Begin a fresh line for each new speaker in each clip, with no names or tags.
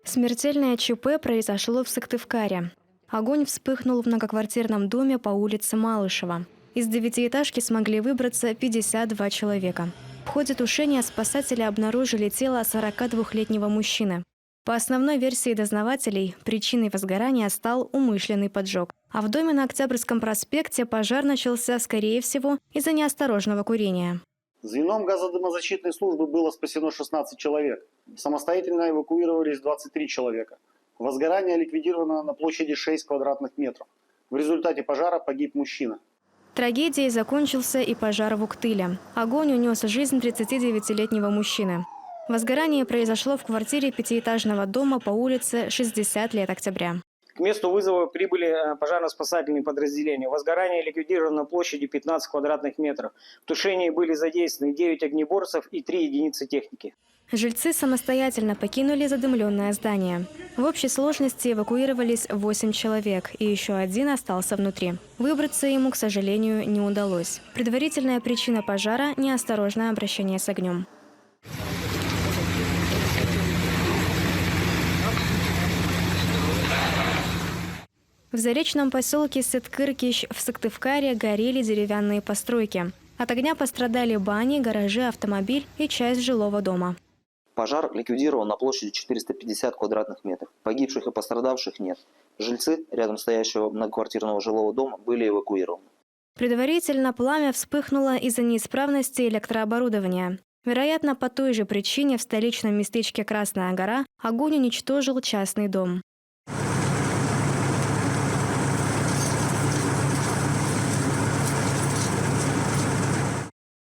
Смертельное ЧП произошло в Сыктывкаре. Огонь вспыхнул в многоквартирном доме по улице Малышева. Из девятиэтажки смогли выбраться 52 человека. В ходе тушения спасатели обнаружили тело 42-летнего мужчины. По основной версии дознавателей, причиной возгорания стал умышленный поджог. А в доме на Октябрьском проспекте пожар начался, скорее всего, из-за неосторожного курения.
Звеном газодымозащитной службы было спасено 16 человек. Самостоятельно эвакуировались 23 человека. Возгорание ликвидировано на площади 6 квадратных метров. В результате пожара погиб мужчина.
Трагедией закончился и пожар в Уктыле. Огонь унес жизнь 39-летнего мужчины. Возгорание произошло в квартире пятиэтажного дома по улице 60 лет Октября.
К месту вызова прибыли пожарно-спасательные подразделения. Возгорание ликвидировано на площади 15 квадратных метров. В тушении были задействованы 9 огнеборцев и 3 единицы техники.
Жильцы самостоятельно покинули задымленное здание. В общей сложности эвакуировались 8 человек, и еще один остался внутри. Выбраться ему, к сожалению, не удалось. Предварительная причина пожара – неосторожное обращение с огнем. В заречном поселке Сыткыркищ в Сыктывкаре горели деревянные постройки. От огня пострадали бани, гаражи, автомобиль и часть жилого дома.
Пожар ликвидирован на площади 450 квадратных метров. Погибших и пострадавших нет. Жильцы рядом стоящего многоквартирного жилого дома были эвакуированы.
Предварительно пламя вспыхнуло из-за неисправности электрооборудования. Вероятно, по той же причине в столичном местечке Красная гора огонь уничтожил частный дом.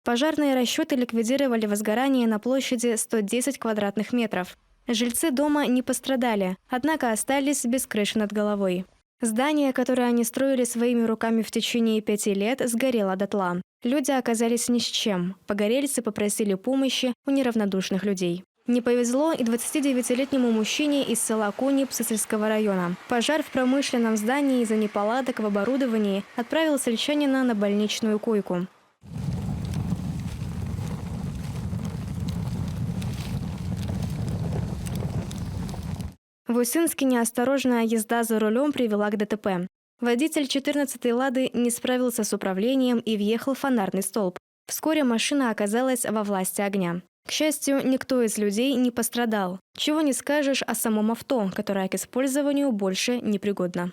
Пожарные расчеты ликвидировали возгорание на площади 110 квадратных метров. Жильцы дома не пострадали, однако остались без крыши над головой. Здание, которое они строили своими руками в течение 5 лет, сгорело дотла. Люди оказались ни с чем. Погорельцы попросили помощи у неравнодушных людей. Не повезло и 29-летнему мужчине из села Кони Псысельского района. Пожар в промышленном здании из-за неполадок в оборудовании отправил сельчанина на больничную койку. В Усинске неосторожная езда за рулем привела к ДТП. Водитель 14-й «Лады» не справился с управлением и въехал в фонарный столб. Вскоре машина оказалась во власти огня. К счастью, никто из людей не пострадал. Чего не скажешь о самом авто, которое к использованию больше не пригодно.